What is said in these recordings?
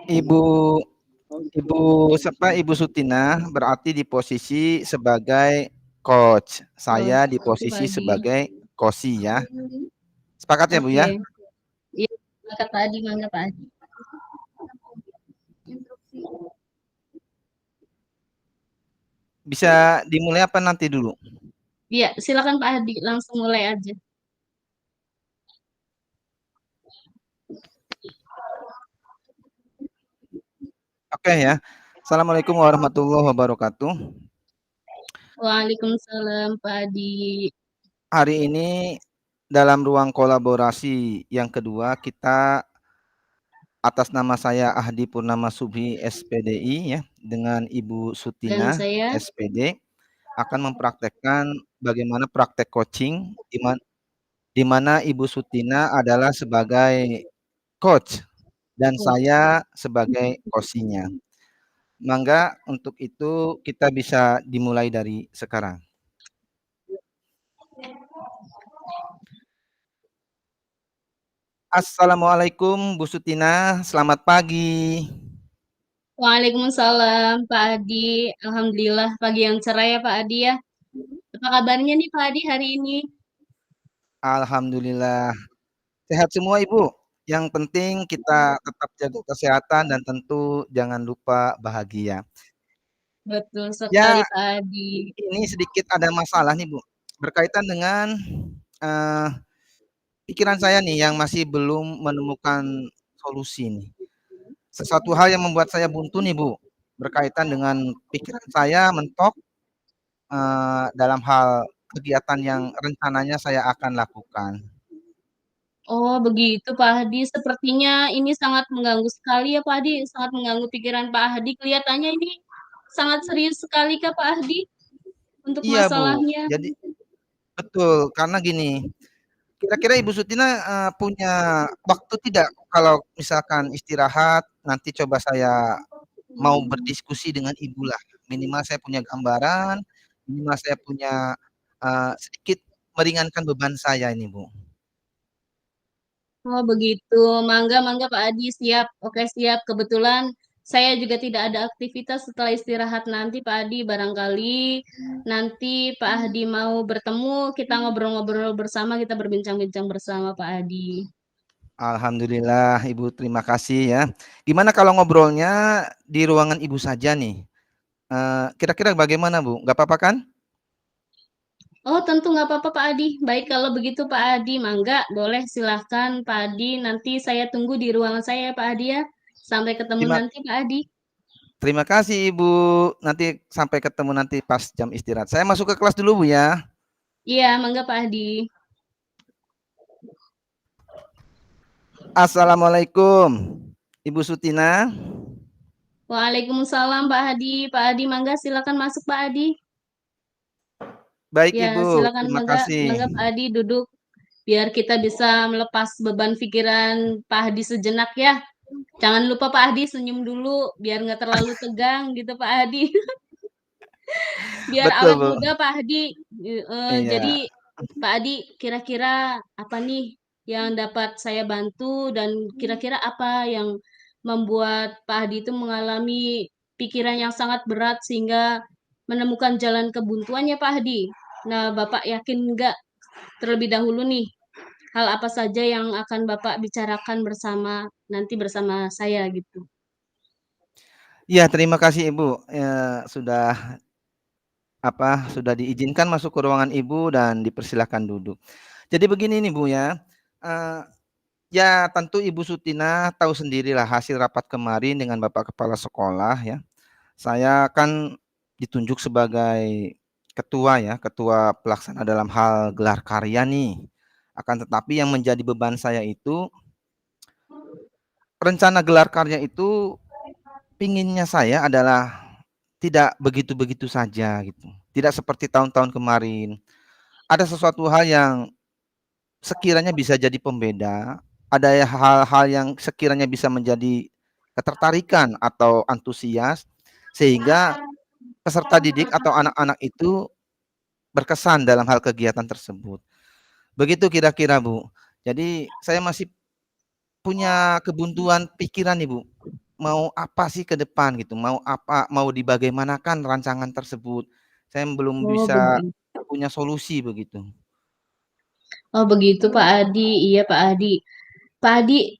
Ibu Ibu siapa, Ibu Sutina berarti di posisi sebagai coach, Oh, saya di oke Pak posisi Adi. sebagai kosi ya. Sepakat ya Bu Oke. ya? Iya, silakan Pak Adi, mangga Pak Adi. Bisa dimulai apa nanti dulu? Iya, silakan Pak Adi, langsung mulai aja. Oke ya. Assalamualaikum warahmatullahi wabarakatuh. Waalaikumsalam Pak Adi. Hari ini dalam ruang kolaborasi yang kedua kita atas nama saya Ahdi Purnama Subhi SPDI ya dengan Ibu Dan Sutina saya, SPD akan mempraktekkan bagaimana praktek coaching di mana Ibu Sutina adalah sebagai coach dan oh, saya sebagai kosinya. Mangga untuk itu kita bisa dimulai dari sekarang. Assalamualaikum Bu Sutina, selamat pagi. Waalaikumsalam Pak Adi. Alhamdulillah pagi yang cerah ya Pak Adi ya. Apa kabarnya nih Pak Adi hari ini? Alhamdulillah sehat semua Ibu. Yang penting kita tetap jaga kesehatan dan tentu jangan lupa bahagia. Betul sekali Ya, Pak Adi. ini sedikit ada masalah nih Bu, berkaitan dengan eh, pikiran saya nih yang masih belum menemukan solusi nih. Sesuatu hal yang membuat saya buntu nih Bu, berkaitan dengan pikiran saya mentok dalam hal kegiatan yang rencananya saya akan lakukan. Oh begitu Pak Hadi, sepertinya ini sangat mengganggu sekali ya Pak Hadi, sangat mengganggu pikiran Pak Hadi. Kelihatannya ini sangat serius sekali Kak Pak Hadi untuk Iya Bu, masalahnya. jadi betul karena gini, kira-kira Ibu Sutina punya waktu tidak kalau misalkan istirahat nanti coba saya mau berdiskusi dengan Ibu lah, minimal saya punya gambaran, minimal saya punya sedikit meringankan beban saya ini Bu. Oh begitu, mangga mangga Pak Hadi siap. Oke siap. Kebetulan saya juga tidak ada aktivitas setelah istirahat nanti Pak Hadi. Barangkali nanti Pak Hadi mau bertemu, kita ngobrol-ngobrol bersama, kita berbincang-bincang bersama Pak Hadi. Alhamdulillah Ibu, terima kasih ya. Gimana kalau ngobrolnya di ruangan Ibu saja nih? Kira-kira bagaimana Bu? Nggak apa-apa kan? Oh, tentu nggak apa-apa Pak Adi. Baik kalau begitu Pak Adi, mangga boleh silahkan Pak Adi. Nanti saya tunggu di ruangan saya ya Pak Adi ya. Sampai ketemu Terima, nanti Pak Adi. terima kasih Ibu. Nanti sampai ketemu nanti pas jam istirahat. Saya masuk ke kelas dulu Bu ya. Iya, mangga Pak Adi. Assalamualaikum Ibu Sutina. Waalaikumsalam Pak Adi. Pak Adi, mangga silakan masuk Pak Adi. Baik Ya, Ibu, silakan terima mangga, kasih. mangga Pak Adi duduk biar kita bisa melepas beban pikiran Pak Adi sejenak ya. Jangan lupa Pak Adi senyum dulu biar nggak terlalu tegang gitu Pak Adi. Biar Betul awet Bu. muda Pak Adi. Jadi Iya. Pak Adi kira-kira apa nih yang dapat saya bantu dan kira-kira apa yang membuat Pak Adi itu mengalami pikiran yang sangat berat sehingga menemukan jalan kebuntuannya Pak Adi. Nah, Bapak yakin nggak terlebih dahulu nih hal apa saja yang akan Bapak bicarakan bersama nanti bersama saya gitu. Iya, terima kasih Ibu. Sudah sudah diizinkan masuk ke ruangan Ibu dan dipersilahkan duduk. Jadi begini nih Bu ya. Eh, Ya tentu Ibu Sutina tahu sendirilah hasil rapat kemarin dengan Bapak Kepala Sekolah ya. Saya kan ditunjuk sebagai ketua ya, ketua pelaksana dalam hal gelar karya nih. Akan tetapi yang menjadi beban saya itu rencana gelar karya itu pinginnya saya adalah tidak begitu-begitu saja gitu. Tidak seperti tahun-tahun kemarin. Ada sesuatu hal yang sekiranya bisa jadi pembeda, ada hal-hal yang sekiranya bisa menjadi ketertarikan atau antusias sehingga peserta didik atau anak-anak itu berkesan dalam hal kegiatan tersebut. Begitu kira-kira Bu. Jadi saya masih punya kebuntuan pikiran nih Bu. mau apa sih ke depan gitu, mau apa, mau dibagaimanakan rancangan tersebut. Saya belum Oh, bisa begitu. punya solusi begitu. Oh, begitu Pak Adi. Iya, Pak Adi. Pak Adi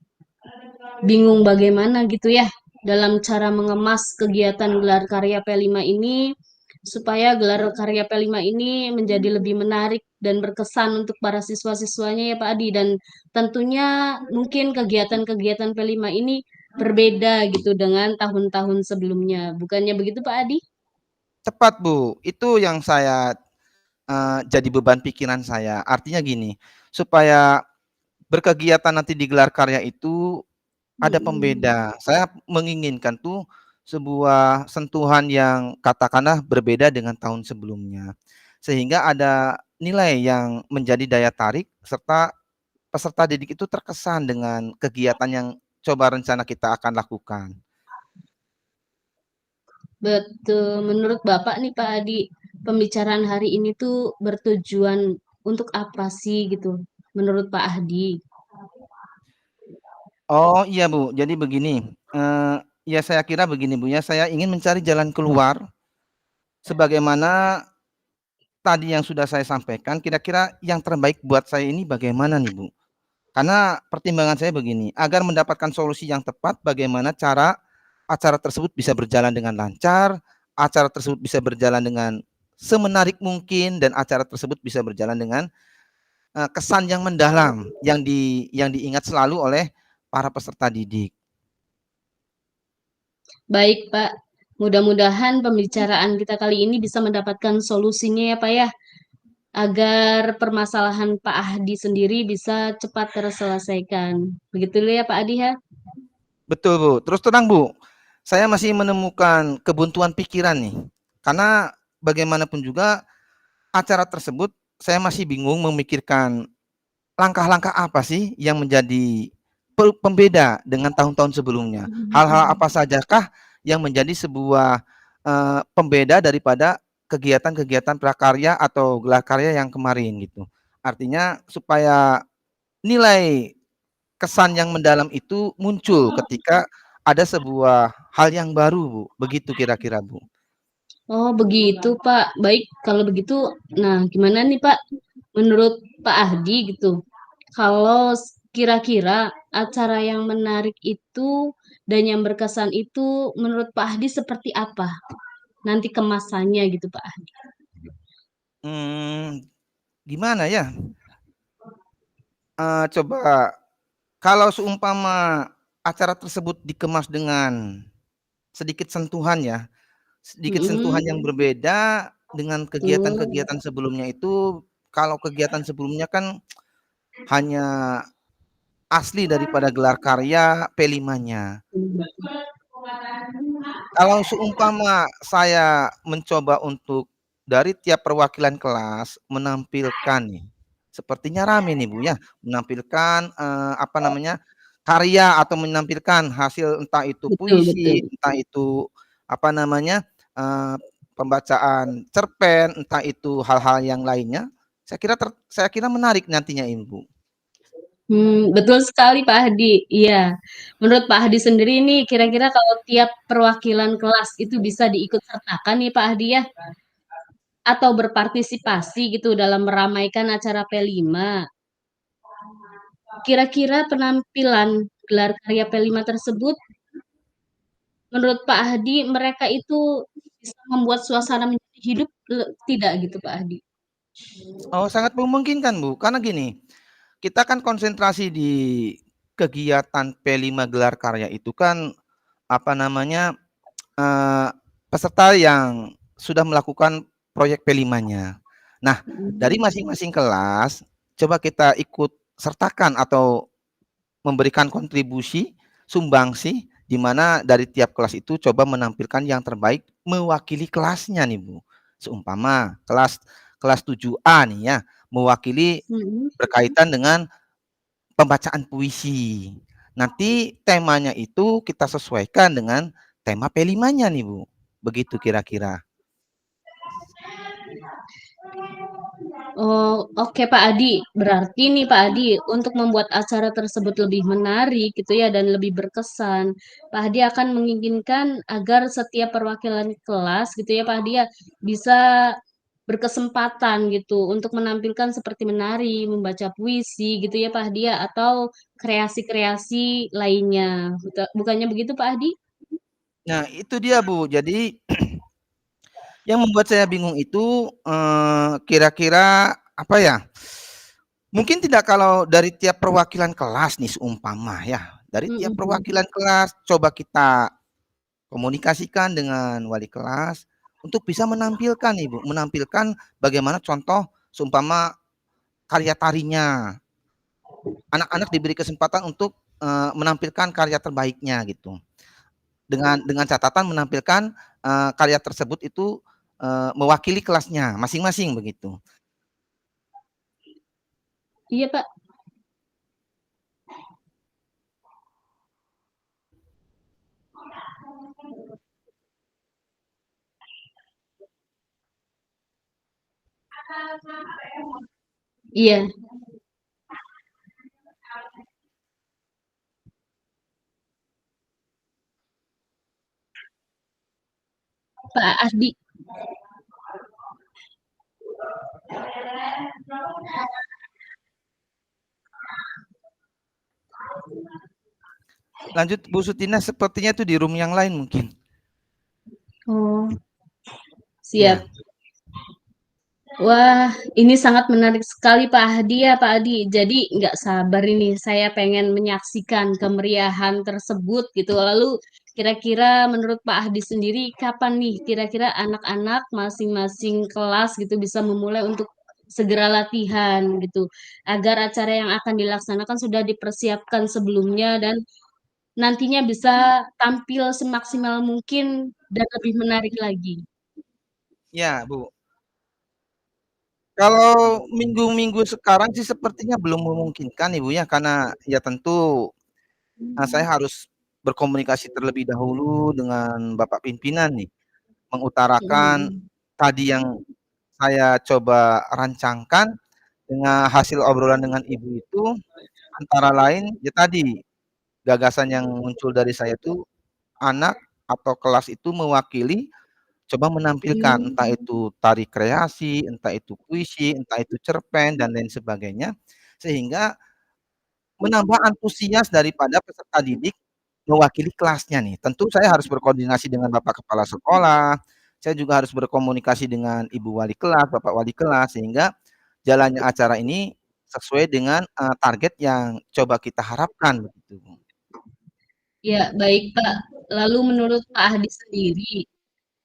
bingung bagaimana gitu ya dalam cara mengemas kegiatan gelar karya P5 ini supaya gelar karya P5 ini menjadi lebih menarik dan berkesan untuk para siswa-siswanya ya Pak Adi, dan tentunya mungkin kegiatan-kegiatan P5 ini berbeda gitu dengan tahun-tahun sebelumnya. Bukannya begitu Pak Adi? Tepat, Bu, itu yang saya, jadi beban pikiran saya. Artinya gini, supaya berkegiatan nanti di gelar karya itu ada Mm-mm. pembeda. Saya menginginkan tuh sebuah sentuhan yang katakanlah berbeda dengan tahun sebelumnya. Sehingga ada nilai yang menjadi daya tarik serta peserta didik itu terkesan dengan kegiatan yang coba rencana kita akan lakukan. Betul. Menurut Bapak nih Pak Adi, pembicaraan hari ini tuh bertujuan untuk apa sih gitu? Menurut Pak Adi. Oh iya Bu, jadi begini, ya saya kira begini Bu ya, saya ingin mencari jalan keluar sebagaimana tadi yang sudah saya sampaikan, kira-kira yang terbaik buat saya ini bagaimana nih Bu? Karena pertimbangan saya begini, agar mendapatkan solusi yang tepat bagaimana cara acara tersebut bisa berjalan dengan lancar, acara tersebut bisa berjalan dengan semenarik mungkin, dan acara tersebut bisa berjalan dengan, kesan yang mendalam yang diingat selalu oleh para peserta didik. Baik Pak, mudah-mudahan pembicaraan kita kali ini bisa mendapatkan solusinya ya Pak ya, agar permasalahan Pak Adi sendiri bisa cepat terselesaikan. Begitu ya Pak Adi ya? Betul Bu, terus terang Bu, saya masih menemukan kebuntuan pikiran nih, karena bagaimanapun juga acara tersebut saya masih bingung memikirkan langkah-langkah apa sih yang menjadi pembeda dengan tahun-tahun sebelumnya? Hal-hal apa sajakah yang menjadi sebuah, pembeda daripada kegiatan-kegiatan prakarya atau gelar karya yang kemarin gitu? Artinya supaya nilai kesan yang mendalam itu muncul ketika ada sebuah hal yang baru, Bu, begitu kira-kira, Bu. Oh begitu Pak. Baik, kalau begitu, nah gimana nih Pak? Menurut Pak Ahdi gitu, kalau kira-kira acara yang menarik itu dan yang berkesan itu menurut Pak Ahdi seperti apa? Nanti kemasannya gitu Pak Ahdi. Mmm, Gimana ya, coba kalau seumpama acara tersebut dikemas dengan sedikit sentuhan ya, sedikit sentuhan yang Mm-mm, berbeda dengan betul. kegiatan-kegiatan sebelumnya itu, kalau kegiatan sebelumnya kan hanya asli daripada gelar karya P5-nya. Kalau seumpama saya mencoba untuk dari tiap perwakilan kelas menampilkan nih, sepertinya rame nih Bu ya, menampilkan, apa namanya, karya atau menampilkan hasil entah itu Betul, puisi, betul. entah itu apa namanya, pembacaan cerpen, entah itu hal-hal yang lainnya, saya kira menarik nantinya ini Bu. Betul sekali Pak Hadi. Iya. Menurut Pak Hadi sendiri ini kira-kira kalau tiap perwakilan kelas itu bisa diikut sertakan nih Pak Hadi ya, atau berpartisipasi gitu dalam meramaikan acara P5. Kira-kira penampilan gelar karya P5 tersebut menurut Pak Hadi mereka itu bisa membuat suasana menjadi hidup tidak gitu Pak Hadi? Oh, sangat memungkinkan Bu, karena gini, kita kan konsentrasi di kegiatan P5 gelar karya itu kan, apa namanya, eee, peserta yang sudah melakukan proyek P5-nya. Nah, dari masing-masing kelas, coba kita ikut sertakan atau memberikan kontribusi, sumbangsi, di mana dari tiap kelas itu coba menampilkan yang terbaik mewakili kelasnya nih, Bu. Seumpama kelas kelas 7A nih ya, mewakili Mhm. berkaitan dengan pembacaan puisi. Nanti temanya itu kita sesuaikan dengan tema P5-nya nih, Bu. Begitu kira-kira. Oh, oke Pak Adi. Berarti nih Pak Adi, untuk membuat acara tersebut lebih menarik gitu ya dan lebih berkesan, Pak Adi akan menginginkan agar setiap perwakilan kelas gitu ya Pak Adi ya, bisa berkesempatan gitu untuk menampilkan seperti menari, membaca puisi gitu ya Pak Adi ya, atau kreasi-kreasi lainnya. Bukannya begitu Pak Adi? Nah, itu dia, Bu. Jadi yang membuat saya bingung itu, kira-kira apa ya, mungkin tidak kalau dari tiap perwakilan kelas nih seumpama ya, dari tiap Mhm. perwakilan kelas coba kita komunikasikan dengan wali kelas untuk bisa menampilkan nih, Bu, menampilkan bagaimana contoh seumpama karya tarinya. Anak-anak diberi kesempatan untuk, menampilkan karya terbaiknya gitu. Dengan catatan menampilkan, karya tersebut itu, mewakili kelasnya masing-masing begitu. Iya Pak. Iya, Pak Adi. Lanjut Bu Sutina sepertinya tuh di room yang lain mungkin. Oh, siap. Iya. Wah, ini sangat menarik sekali Pak Hadi ya Pak Hadi. Jadi nggak sabar ini, saya pengen menyaksikan kemeriahan tersebut gitu. Lalu kira-kira menurut Pak Hadi sendiri kapan nih kira-kira anak-anak masing-masing kelas gitu bisa memulai untuk segera latihan gitu. Agar acara yang akan dilaksanakan sudah dipersiapkan sebelumnya dan nantinya bisa tampil semaksimal mungkin dan lebih menarik lagi. Iya, Bu. Kalau minggu-minggu sekarang sih sepertinya belum memungkinkan Ibu ya, karena ya tentu, saya harus berkomunikasi terlebih dahulu dengan Bapak pimpinan nih, mengutarakan Mhm. tadi yang saya coba rancangkan dengan hasil obrolan dengan Ibu itu antara lain ya tadi, gagasan yang muncul dari saya itu anak atau kelas itu mewakili coba menampilkan Hmm. entah itu tari kreasi, entah itu puisi, entah itu cerpen dan lain sebagainya, sehingga menambah antusias daripada peserta didik mewakili kelasnya nih. Tentu saya harus berkoordinasi dengan Bapak Kepala Sekolah, saya juga harus berkomunikasi dengan Ibu Wali Kelas, Bapak Wali Kelas, sehingga jalannya acara ini sesuai dengan, target yang coba kita harapkan begitu. Ya, baik Pak. Lalu menurut Pak Hadi sendiri,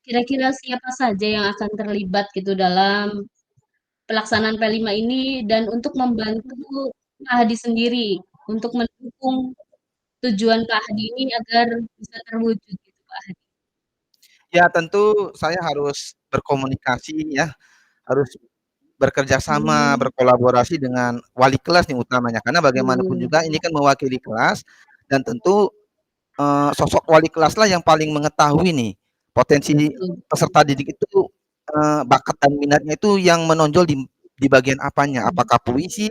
kira-kira siapa saja yang akan terlibat gitu dalam pelaksanaan P5 ini dan untuk membantu Pak Hadi sendiri untuk mendukung tujuan Pak Hadi ini agar bisa terwujud gitu Pak Hadi. Ya tentu saya harus berkomunikasi ya, harus bekerja sama, Hmm, berkolaborasi dengan wali kelas nih utamanya, karena bagaimanapun betul, juga ini kan mewakili kelas dan tentu, sosok wali kelaslah yang paling mengetahui nih potensi betul. peserta didik itu, bakat dan minatnya itu yang menonjol di bagian apanya, apakah puisi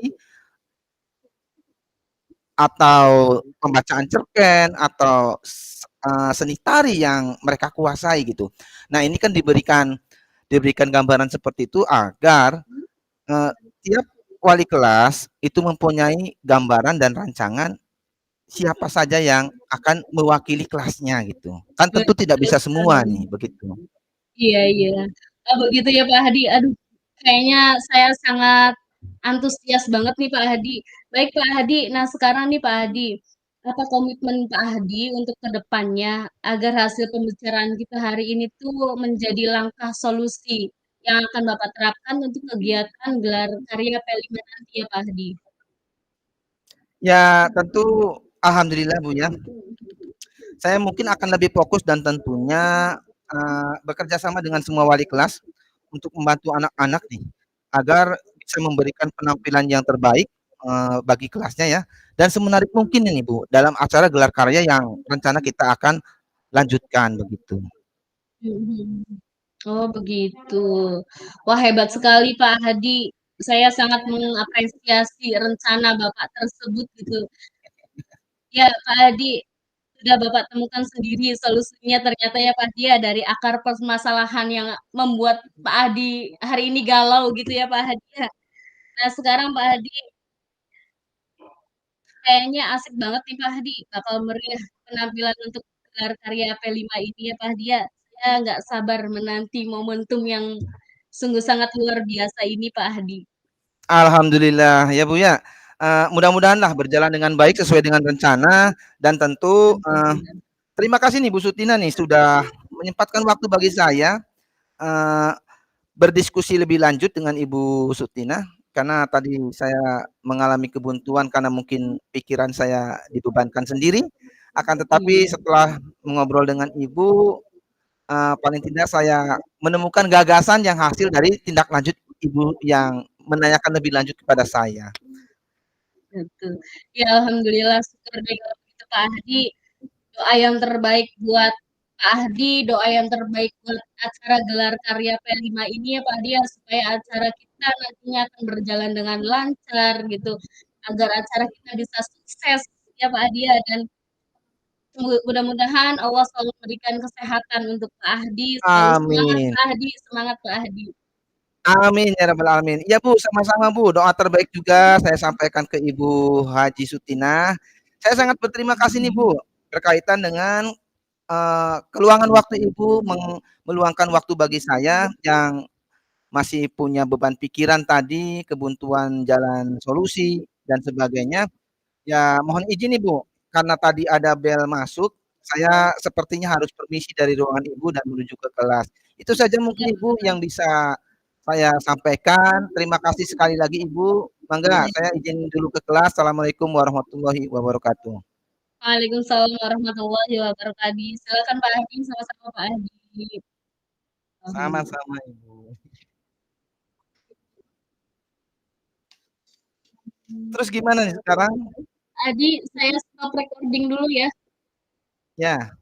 atau pembacaan cerpen atau seni tari yang mereka kuasai gitu. Nah ini kan diberikan gambaran seperti itu agar Eee, tiap wali kelas itu mempunyai gambaran dan rancangan siapa saja yang akan mewakili kelasnya gitu. Kan tentu tidak Betul bisa semua sekali. nih, begitu. Iya iya. Oh begitu ya Pak Hadi. Aduh, kayaknya saya sangat antusias banget nih Pak Hadi. Baik Pak Hadi, nah sekarang nih Pak Hadi, apa komitmen Pak Hadi untuk ke depannya agar hasil pembicaraan kita hari ini tuh menjadi langkah solusi yang akan Bapak terapkan untuk kegiatan gelar karya P5 nanti ya Pak Hadi? Ya tentu alhamdulillah Bu ya, saya mungkin akan lebih fokus dan tentunya, bekerja sama dengan semua wali kelas untuk membantu anak-anak nih, agar bisa memberikan penampilan yang terbaik, bagi kelasnya ya, dan semenarik mungkin ini Bu, dalam acara gelar karya yang rencana kita akan lanjutkan begitu. Mhm. Oh begitu. Wah hebat sekali Pak Hadi. saya sangat mengapresiasi rencana Bapak tersebut gitu. Ya, Pak Hadi, sudah Bapak temukan sendiri solusinya ternyata ya Pak Hadi ya, dari akar permasalahan yang membuat Pak Hadi hari ini galau gitu ya Pak Hadi ya. Nah sekarang Pak Hadi, kayaknya asik banget nih Pak Hadi, bakal meriah penampilan untuk gelar karya P5 ini ya Pak Hadi ya. Saya nggak sabar menanti momentum yang sungguh sangat luar biasa ini Pak Hadi. Alhamdulillah ya Bu ya, mudah-mudahanlah berjalan dengan baik sesuai dengan rencana dan tentu, terima kasih nih Bu Sutina nih sudah menyempatkan waktu bagi saya, eee, berdiskusi lebih lanjut dengan Ibu Sutina, karena tadi saya mengalami kebuntuan karena mungkin pikiran saya dibebankan sendiri, akan tetapi Iya, setelah mengobrol dengan Ibu, paling tidak saya menemukan gagasan yang hasil dari tindak lanjut Ibu yang menanyakan lebih lanjut kepada saya. betul. Ya alhamdulillah syukur deh kalau begitu Pak Hadi. Doa yang terbaik buat Pak Ahdi, doa yang terbaik buat acara gelar karya P5 ini ya Pak Ahdi ya, supaya acara kita nantinya akan berjalan dengan lancar gitu, agar acara kita bisa sukses ya Pak Ahdi ya, dan mudah-mudahan Allah selalu memberikan kesehatan untuk Pak Ahdi, selalu semangat Amin. Pak Ahdi, semangat Pak Ahdi. Amin ya rabbal alamin. Iya Bu, sama-sama Bu, doa terbaik juga saya sampaikan ke Ibu Haji Sutina. Saya sangat berterima kasih nih Bu, berkaitan dengan, keluangan waktu Ibu meluangkan waktu bagi saya yang masih punya beban pikiran tadi, kebuntuan jalan solusi dan sebagainya. Ya mohon izin nih Bu, karena tadi ada bel masuk, saya sepertinya harus permisi dari ruangan Ibu dan menuju ke kelas. Itu saja mungkin Ya, Ibu yang bisa saya sampaikan. Terima kasih sekali lagi Ibu. Mangga ya. saya izin dulu ke kelas. Assalamualaikum warahmatullahi wabarakatuh. Waalaikumsalam warahmatullahi wabarakatuh. Silakan Pak Ahdi, sama-sama Pak Ahdi. Sama-sama Ibu. Terus gimana nih sekarang? Adi, saya stop recording dulu ya. Ya.